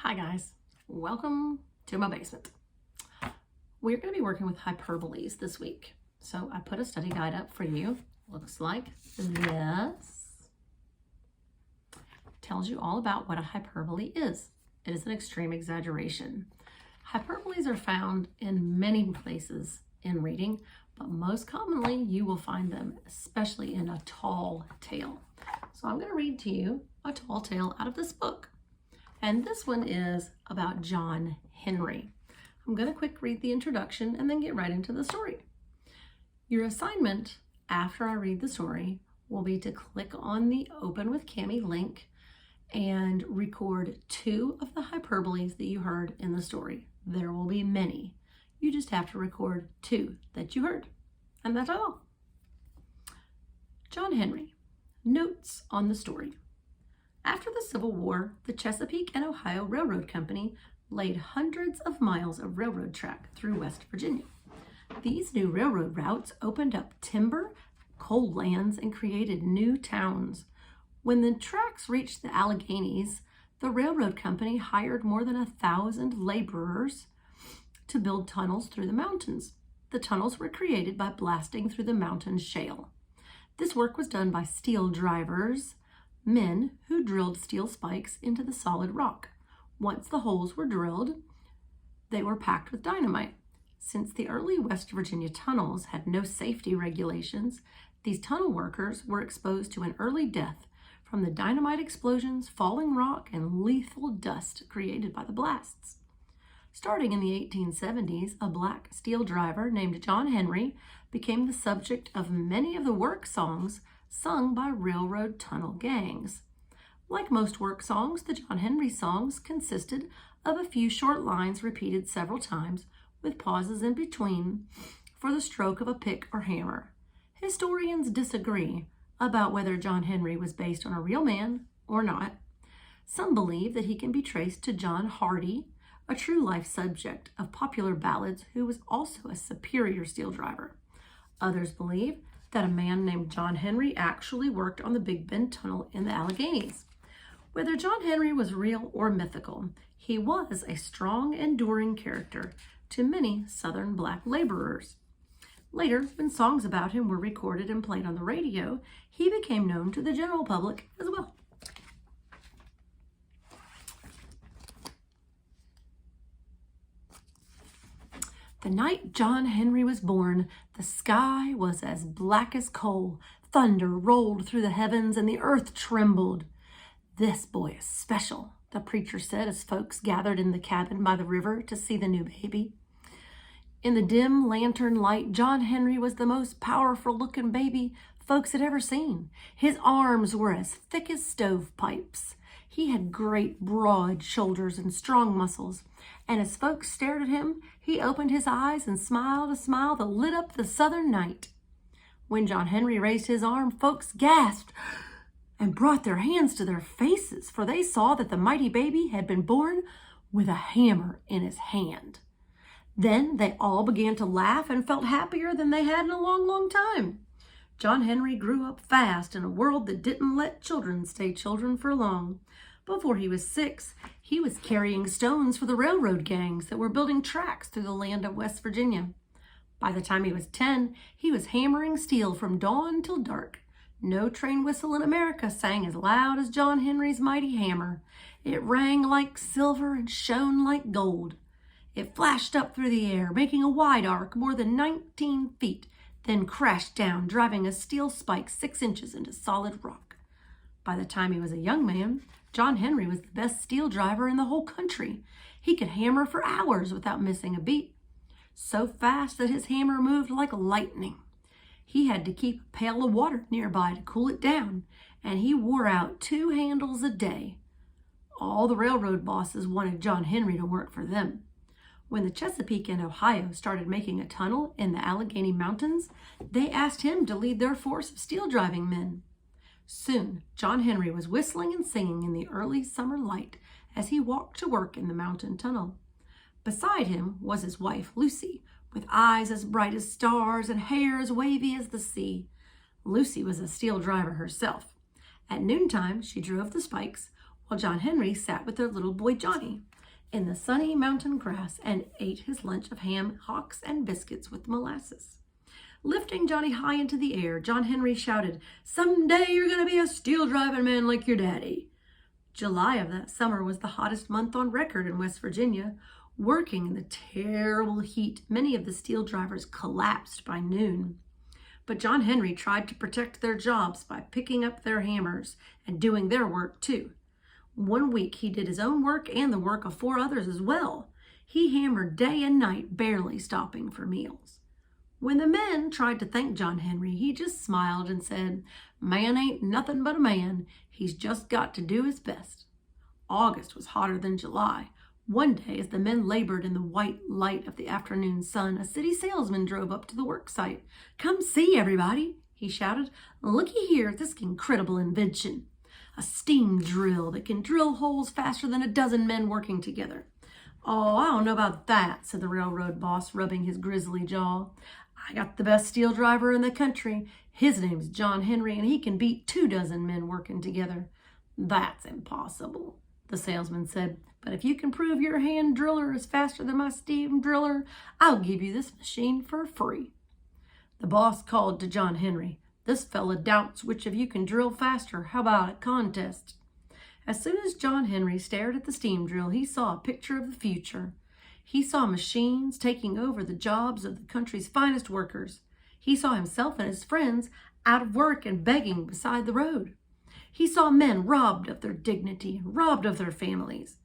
Hi guys, welcome to my basement. We're going to be working with hyperboles this week. So I put a study guide up for you. Looks like this. Tells you all about what a hyperbole is. It is an extreme exaggeration. Hyperboles are found in many places in reading, but most commonly you will find them especially in a tall tale. So I'm going to read to you a tall tale out of this book. And this one is about John Henry. I'm going to quick read the introduction and then get right into the story. Your assignment after I read the story will be to click on the Open with Cami link and record 2 of the hyperboles that you heard in the story. There will be many. You just have to record 2 that you heard. And that's all. John Henry. Notes on the story. After the Civil War, the Chesapeake and Ohio Railroad Company laid hundreds of miles of railroad track through West Virginia. These new railroad routes opened up timber, coal lands, and created new towns. When the tracks reached the Alleghenies, the railroad company hired more than 1,000 laborers to build tunnels through the mountains. The tunnels were created by blasting through the mountain shale. This work was done by steel drivers, men who drilled steel spikes into the solid rock. Once the holes were drilled, they were packed with dynamite. Since the early West Virginia tunnels had no safety regulations, these tunnel workers were exposed to an early death from the dynamite explosions, falling rock, and lethal dust created by the blasts. Starting in the 1870s, a black steel driver named John Henry became the subject of many of the work songs sung by railroad tunnel gangs. Like most work songs, the John Henry songs consisted of a few short lines repeated several times with pauses in between for the stroke of a pick or hammer. Historians disagree about whether John Henry was based on a real man or not. Some believe that he can be traced to John Hardy, a true life subject of popular ballads who was also a superior steel driver. Others believe that a man named John Henry actually worked on the Big Bend Tunnel in the Alleghenies. Whether John Henry was real or mythical, he was a strong, enduring character to many Southern black laborers. Later, when songs about him were recorded and played on the radio, he became known to the general public as well. The night John Henry was born, the sky was as black as coal. Thunder rolled through the heavens and the earth trembled. "This boy is special," the preacher said as folks gathered in the cabin by the river to see the new baby. In the dim lantern light, John Henry was the most powerful-looking baby folks had ever seen. His arms were as thick as stovepipes. He had great broad shoulders and strong muscles, and as folks stared at him, he opened his eyes and smiled a smile that lit up the southern night. When John Henry raised his arm, folks gasped and brought their hands to their faces, for they saw that the mighty baby had been born with a hammer in his hand. Then they all began to laugh and felt happier than they had in a long, long time. John Henry grew up fast in a world that didn't let children stay children for long. Before he was 6, he was carrying stones for the railroad gangs that were building tracks through the land of West Virginia. By the time he was 10, he was hammering steel from dawn till dark. No train whistle in America sang as loud as John Henry's mighty hammer. It rang like silver and shone like gold. It flashed up through the air, making a wide arc more than 19 feet, then crashed down, driving a steel spike 6 inches into solid rock. By the time he was a young man, John Henry was the best steel driver in the whole country. He could hammer for hours without missing a beat, so fast that his hammer moved like lightning. He had to keep a pail of water nearby to cool it down, and he wore out 2 handles a day. All the railroad bosses wanted John Henry to work for them. When the Chesapeake and Ohio started making a tunnel in the Allegheny Mountains, they asked him to lead their force of steel driving men. Soon, John Henry was whistling and singing in the early summer light as he walked to work in the mountain tunnel. Beside him was his wife, Lucy, with eyes as bright as stars and hair as wavy as the sea. Lucy was a steel driver herself. At noontime, she drove the spikes, while John Henry sat with their little boy Johnny in the sunny mountain grass and ate his lunch of ham hocks and biscuits with molasses. Lifting Johnny high into the air, John Henry shouted, "Someday you're going to be a steel driving man like your daddy." July of that summer was the hottest month on record in West Virginia. Working in the terrible heat, many of the steel drivers collapsed by noon. But John Henry tried to protect their jobs by picking up their hammers and doing their work too. One week he did his own work and the work of 4 others as well. He hammered day and night, barely stopping for meals. When the men tried to thank John Henry, he just smiled and said, "Man ain't nothing but a man. He's just got to do his best." August was hotter than July. One day, as the men labored in the white light of the afternoon sun, a city salesman drove up to the work site. "Come see, everybody," he shouted. "Looky here at this incredible invention. A steam drill that can drill holes faster than a dozen men working together." "Oh, I don't know about that," said the railroad boss, rubbing his grizzly jaw. "I got the best steel driver in the country. His name's John Henry, and he can beat 24 men working together." "That's impossible," the salesman said. "But if you can prove your hand driller is faster than my steam driller, I'll give you this machine for free." The boss called to John Henry. "This fella doubts which of you can drill faster. How about a contest?" As soon as John Henry stared at the steam drill, he saw a picture of the future. He saw machines taking over the jobs of the country's finest workers. He saw himself and his friends out of work and begging beside the road. He saw men robbed of their dignity and robbed of their families.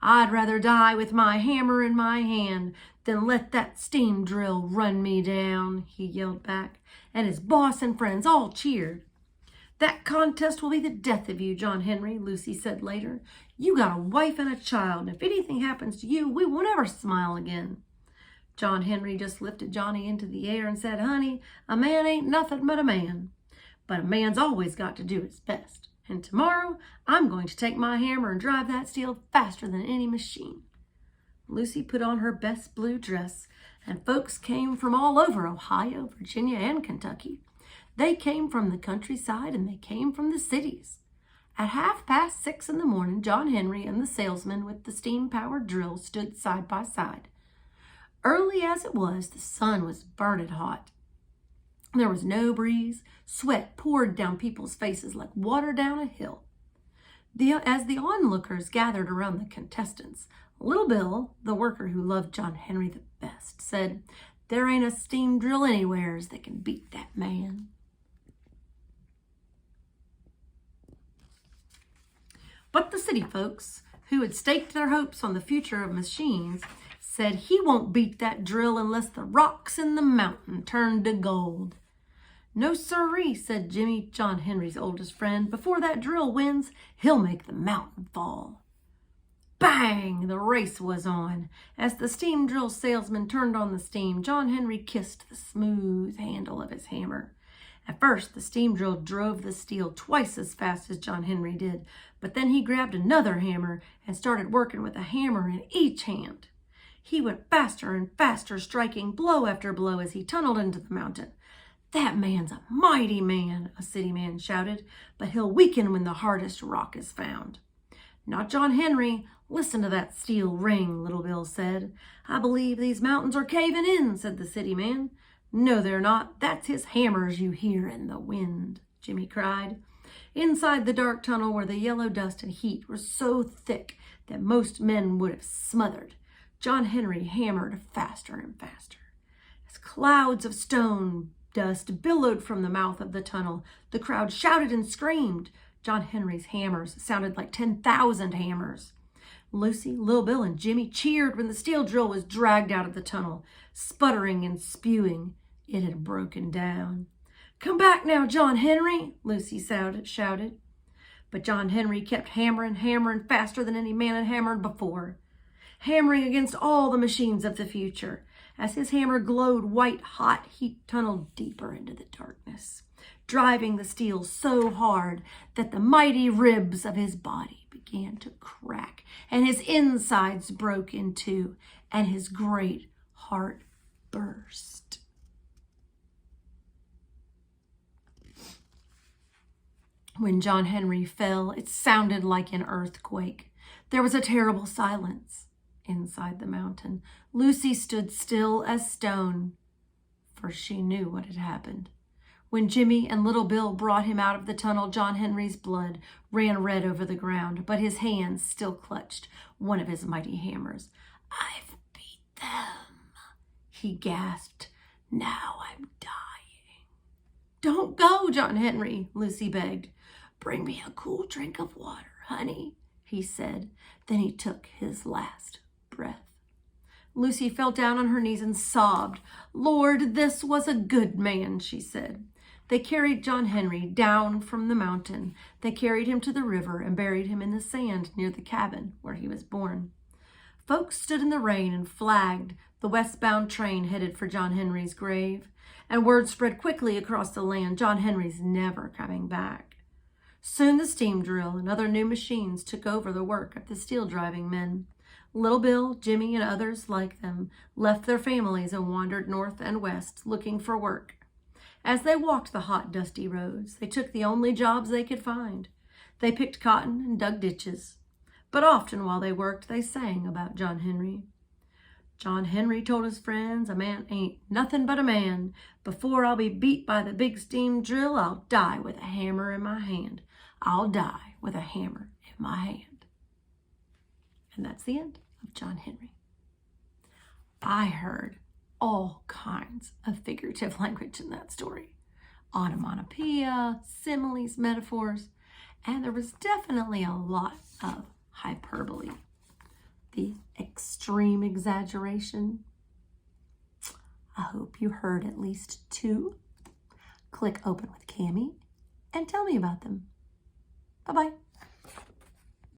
"I'd rather die with my hammer in my hand than let that steam drill run me down," he yelled back, and his boss and friends all cheered. "That contest will be the death of you, John Henry," Lucy said later. "You got a wife and a child, and if anything happens to you, we won't ever smile again." John Henry just lifted Johnny into the air and said, "Honey, a man ain't nothing but a man. But a man's always got to do his best. And tomorrow, I'm going to take my hammer and drive that steel faster than any machine." Lucy put on her best blue dress, and folks came from all over Ohio, Virginia, and Kentucky. They came from the countryside and they came from the cities. At 6:30 in the morning, John Henry and the salesman with the steam-powered drill stood side by side. Early as it was, the sun was burning hot. There was no breeze. Sweat poured down people's faces like water down a hill. As the onlookers gathered around the contestants, Little Bill, the worker who loved John Henry the best, said, "There ain't a steam drill anywheres that can beat that man." But the city folks, who had staked their hopes on the future of machines, said he won't beat that drill unless the rocks in the mountain turn to gold. "No sirree," said Jimmy, John Henry's oldest friend. "Before that drill wins, he'll make the mountain fall." Bang! The race was on. As the steam drill salesman turned on the steam, John Henry kissed the smooth handle of his hammer. At first, the steam drill drove the steel twice as fast as John Henry did, but then he grabbed another hammer and started working with a hammer in each hand. He went faster and faster, striking blow after blow as he tunneled into the mountain. "That man's a mighty man," a city man shouted, "but he'll weaken when the hardest rock is found." "Not John Henry. Listen to that steel ring," Little Bill said. "I believe these mountains are caving in," said the city man. "No, they're not. That's his hammers you hear in the wind," Jimmy cried. Inside the dark tunnel where the yellow dust and heat were so thick that most men would have smothered, John Henry hammered faster and faster. As clouds of stone dust billowed from the mouth of the tunnel, the crowd shouted and screamed. John Henry's hammers sounded like 10,000 hammers. Lucy, Little Bill, and Jimmy cheered when the steel drill was dragged out of the tunnel, sputtering and spewing. It had broken down. "Come back now, John Henry," Lucy shouted. But John Henry kept hammering faster than any man had hammered before, hammering against all the machines of the future. As his hammer glowed white hot, he tunneled deeper into the darkness, driving the steel so hard that the mighty ribs of his body began to crack, and his insides broke in two, and his great heart burst. When John Henry fell, it sounded like an earthquake. There was a terrible silence inside the mountain. Lucy stood still as stone, for she knew what had happened. When Jimmy and Little Bill brought him out of the tunnel, John Henry's blood ran red over the ground, but his hands still clutched one of his mighty hammers. "I've beat them," he gasped. "Now I'm dying." "Don't go, John Henry," Lucy begged. "Bring me a cool drink of water, honey," he said. Then he took his last breath. Lucy fell down on her knees and sobbed. "Lord, this was a good man," she said. They carried John Henry down from the mountain. They carried him to the river and buried him in the sand near the cabin where he was born. Folks stood in the rain and flagged the westbound train headed for John Henry's grave. And word spread quickly across the land, John Henry's never coming back. Soon the steam drill and other new machines took over the work of the steel driving men. Little Bill, Jimmy, and others like them left their families and wandered north and west looking for work. As they walked the hot, dusty roads, they took the only jobs they could find. They picked cotton and dug ditches. But often while they worked, they sang about John Henry. John Henry told his friends, "A man ain't nothing but a man. Before I'll be beat by the big steam drill, I'll die with a hammer in my hand. I'll die with a hammer in my hand." And that's the end of John Henry. I heard all kinds of figurative language in that story. Onomatopoeia, similes, metaphors, and there was definitely a lot of hyperbole. The extreme exaggeration. I hope you heard at least 2. Click open with Cami and tell me about them. Bye-bye.